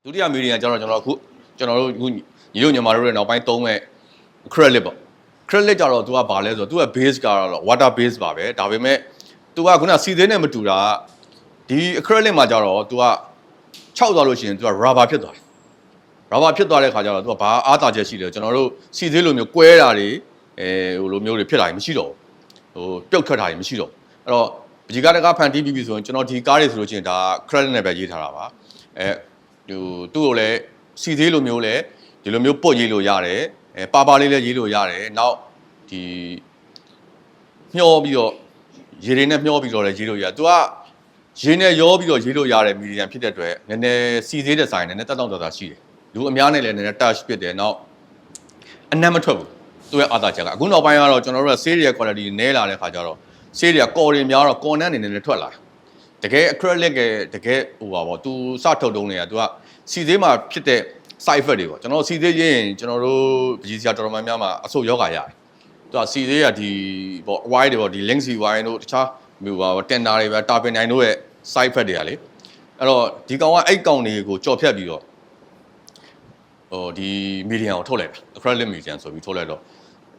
ဒုတိယမီဒီယာကျတော့ကျွန်တော်တို့အခုညီတို့ညီမတို့ရဲ့နောက်ပိုင်းသုံးမဲ့ credit ပေါ့ credit ကြတော့ तू ကဘာလဲဆိုတော့ तू က base ကတော့ water base ပါပဲဒါပေမဲ့ तू ကခုနစီသေးနဲ့မတူတာဒီ acrylic မှာကြတော့ तू က6သွားလို့ရှိရင် तू က rubber ဖြစ်သွားတယ် rubber ဖြစ်သွားတဲ့ခါကျတော့ तू ကဘာအားသာချက်ရှိလဲကျွန်တော်တို့စီသေးလိုမျိုးကွဲတာတွေဟိုလိုမျိုးတွေဖြစ်တာမရှိတော့ဘူးဟိုပြုတ်ထွက်တာတွေမရှိတော့အဲ့တော့ပကြီးကားတကားဖန်တီးပြီးပြီဆိုရင်ကျွန်တော်ဒီကားတွေဆိုလို့ရှိရင်ဒါ credit နဲ့ပဲရေးထားတာပါဟိုသူ့ကိုလည်းစီသေးလိုမျိုးလည်းဒီလိုမျိုးပုတ်ရေးလို့ရတယ်ပါလေးလည်းရေးလို့ရတယ်နောက်ဒီမျောပြီးတော့ရေတွေနဲ့မျောပြီးတော့လည်းရေးလို့ရတယ်သူကရေနဲ့ရောပြီးတော့ရေးလို့ရတဲ့မီဒီယံဖြစ်တဲ့အတွက်နည်းနည်းစီသေးတဲ့ဆိုင်နည်းနည်းတက်တော့တာရှိတယ်လူအများနဲ့လည်းနည်းနည်း touch ဖြစ်တယ်နောက်အနံ့မထွက်ဘူးသူရဲ့အာသာချက်ကအခုနောက်ပိုင်းကတော့ကျွန်တော်တို့က series quality နည်းလာတဲ့ခါကျတော့ series ကော်တွေများတော့ corner အနေနဲ့ထွက်လာတကယ် acrylic ကတကယ်ဟိုပါပေါ့သူစထုတ်တုံးနေတာသူကစီသေးမှာဖြစ်တဲ့ side effect တွေပေါ့ကျွန်တော်စီသေးရင်ကျွန်တော်တို့ပကြီးစရာတော်တော်များများမှာအဆုတ်ယောဂရတယ်သူကစီသေးကဒီပေါ့ wide တွေပေါ့ဒီ link wide တို့တခြားမျိုးပါတင်တာတွေပဲတာပင်နိုင်တို့ရဲ့ side effect တွေကလေအဲ့တော့ဒီကောင်ကအဲ့ကောင်တွေကိုကြော်ဖြတ်ပြီးတော့ဟိုဒီ medium ကိုထုတ်လိုက်တာ acrylic medium ဆိုပြီးထုတ်လိုက်တော့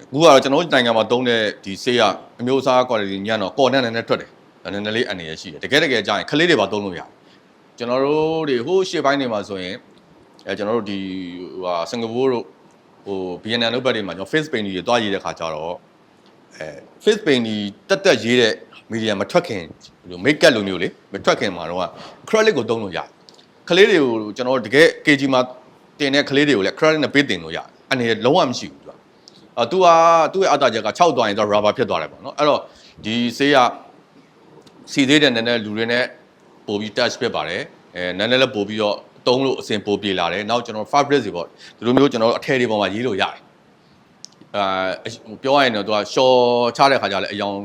အခုကတော့ကျွန်တော်တို့နိုင်ငံမှာသုံးတဲ့ဒီဆေးရအမျိုးအစား quality ညံ့တော့ကော်နဲ့နည်းနည်းထွက်တယ်နည်းနည်းလေးအနေရရှိတယ်တကယ်ကြာရင်ခလေးတွေပါသုံးလို့ရတယ်ကျွန်တော်တို့တွေဟိုရှေ့ပိုင်းတွေမှာဆိုရင်ကျွန်တော်တို့ဒီဟိုစင်ကာပူတို့ဟို Vietnam တို့ဘက်တွေမှာကျွန်တော် face paint တွေတွားရေးတဲ့ခါကျတော့face paint တွေတက်ရေးတဲ့ medium မထွက်ခင်ဒီ make up လိုမျိုးလေမထွက်ခင်မှာတော့ acrylic ကိုသုံးလို့ရတယ်ခလေးတွေကိုကျွန်တော်တို့တကယ် kg မှာတင်တဲ့ခလေးတွေကိုလည်း acrylic နဲ့ပေးတင်လို့ရတယ်အနေနဲ့လုံးဝမရှိဘူးသူကသူ့ရဲ့အတားချက်က6သွားရင်တော့ rubber ဖြစ်သွားတယ်ပေါ့နော်အဲ့တော့ဒီဆေးကစီသေးတဲ့နည်းနည်းလူတွေနဲ့ပို့ပြီး touch ဖြစ်ပါတယ်နည်းနည်းလည်းပို့ပြီးတော့တုံးလို့အစင်ပို့ပြေလာတယ်နောက်ကျွန်တော် fabric တွေပေါ့ဒီလိုမျိုးကျွန်တော်အထည်တွေပေါ်မှာရေးလို့ရတယ်ပြောရရင်တော့သူက short ချတဲ့ခါကျလည်းအယောင်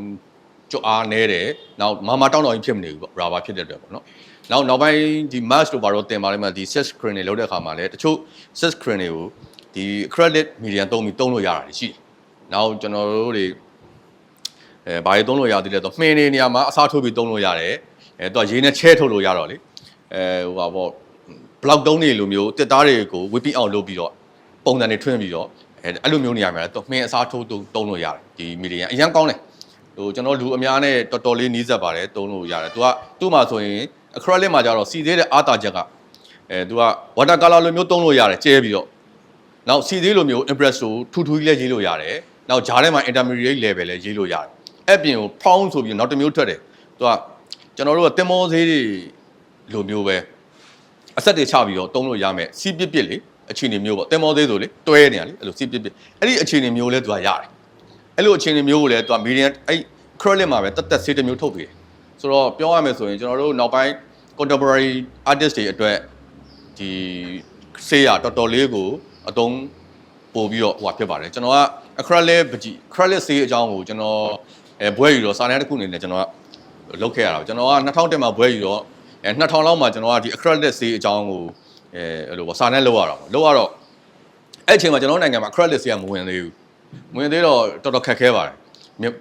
ကြွအားနေတယ်နောက်မာတောင်းတော်ကြီးဖြစ်မနေဘူးပေါ့ rubber ဖြစ်တဲ့အတွက်ပေါ့နော်နောက်ပိုင်းဒီ mask တို့ဘာလို့တင်ပါလိမ့်မယ်ဒီ set screen တွေလောက်တဲ့ခါမှာလည်းတချို့ set screen တွေကိုဒီ acrylic medium သုံးလို့ရတာရှိတယ်နောက်ကျွန်တော်တို့တွေဘာတွေသုံးလို့ရသေးလဲတော့မှင်နေနေရာမှာအစားထိုးပြီးသုံးလို့ရတယ်သူကရေနဲ့ချဲထုတ်လို့ရတော့လေဟိုပါပေါ့ block တုံးတွေလိုမျိုးတစ်သားတွေကိုဝစ်ပြီးအောင်လုပ်ပြီးတော့ပုံစံတွေထွင်းပြီးတော့အဲ့လိုမျိုးနေရာမှာတော့မှင်အစားထိုးသုံးလို့ရတယ်ဒီ medium အရင်ကောင်းတယ်ဟိုကျွန်တော်လူအများနဲ့တော်တော်လေးနီးစပ်ပါတယ်သုံးလို့ရတယ်သူကသူ့မှာဆိုရင် acrylic မှာကျတော့စီသေးတဲ့အားတာချက်ကသူက water color လိုမျိုးသုံးလို့ရတယ်ကျဲပြီးတော့နောက်စီသေးလိုမျိုး impresso ထူထူကြီးလည်းရေးလို့ရတယ်နောက်ဂျားထဲမှာ intermediate level လည်းရေးလို့ရတယ်အဲ့ပြင်ကို pound ဆိုပြီးနောက်တစ်မျိုးထွက်တယ်သူကကျွန်တော်တို့ကတင်မောသေးတွေလိုမျိုးပဲအဆက်တွေချပြီးတော့တုံးလို့ရမယ်စီးပစ်လေအခြေအနေမျိုးပေါ့တင်မောသေးဆိုလေတွဲနေရလေအဲ့လိုစီးပစ်အဲ့ဒီအခြေအနေမျိုးလဲသူကရတယ်အဲ့လိုအခြေအနေမျိုးကိုလည်းသူက medium အဲ့ acrylic မှာပဲတက်ဆေးတစ်မျိုးထုတ်ပြီးတယ်ဆိုတော့ပြောရမယ်ဆိုရင်ကျွန်တော်တို့နောက်ပိုင်း contemporary artist တွေအတွက်ဒီဆေးရတော်တော်လေးကိုအသုံးပို့ပြီးတော့ဟိုဖြစ်ပါတယ်ကျွန်တော်က acrylic ဆေးအကြောင်းကိုကျွန်တော်ဘွဲယူတော့စာတမ်းတစ်ခုအနေနဲ့ကျွန်တော်ကလုပ်ခဲ့ရတာကျွန်တော်က2010မှာဘွဲယူတော့2000လောက်မှာကျွန်တော်ကဒီ acrylic ဆေးအကြောင်းကိုအဲ့လိုပေါ့စာတမ်းလုပ်ရတာပေါ့လုပ်ရတော့အဲ့အချိန်မှာကျွန်တော်နိုင်ငံမှာ acrylic ဆေးကမဝင်သေးဘူးဝင်သေးတော့တော်တော်ခက်ခဲပါတယ်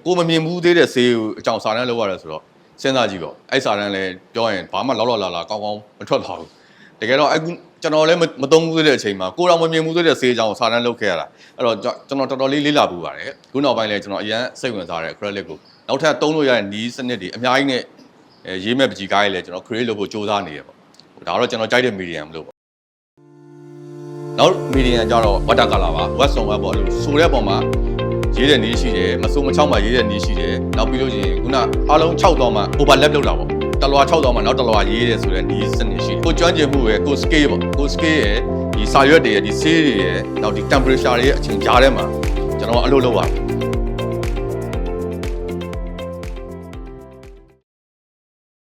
ကိုမမြင်ဘူးသေးတဲ့ဆေးကိုအကြောင်းစာတမ်းလုပ်ရတယ်ဆိုတော့စဉ်းစားကြည့်ပေါ့အဲ့စာတမ်းလည်းပြောရင်ဘာမှလောက်လာကောင်းမထွက်လာဘူးတကယ်တော့အခုကျွန်တော်လည်းမသုံးဘူးတဲ့အချိန်မှာကိုတော်မမြင်ဘူးတဲ့ဆေးအကြောင်းကိုစာတမ်းလုပ်ခဲ့ရတာအဲ့တော့ကျွန်တော်တော်တော်လေးလေ့လာပူပါတယ်ခုနောက်ပိုင်းလည်းကျွန်တော်အရန်စိတ်ဝင်စားတဲ့ acrylic ကိုနောက်ထပ်သုံးလို့ရတဲ့နီးစနစ်တွေအများကြီးနဲ့ရေးမဲ့ပကြီးကားတွေလည်းကျွန်တော် create လုပ်ဖို့စူးစမ်းနေရပေါ့ဒါတော့ကျွန်တော်ကြိုက်တဲ့ medium လို့ပေါ့နောက် medium ကျတော့ water color ပါ wet song ပဲပေါ့လို့ဆိုတဲ့ပုံမှာရေးတဲ့နီးရှိတယ်မဆိုးမချောင်းမှာရေးတဲ့နီးရှိတယ်နောက်ပြီးလို့ရှိရင်ခုနအားလုံး6တော့မှ overlap လုပ်တာပေါ့တလွာ6တော့မှနောက်တလွာရေးတယ်ဆိုတဲ့နီးစနစ်ရှိတယ်ကိုကျွမ်းကျင်မှုရဲ့ကို scale ပေါ့ကို scale ရဲ့ဒီစာရွက်တွေရဲ့ဒီဆေးတွေရဲ့နောက်ဒီ temperature တွေရဲ့အချိန်ကြားထဲမှာကျွန်တော်အလုပ်လုပ်ရတယ်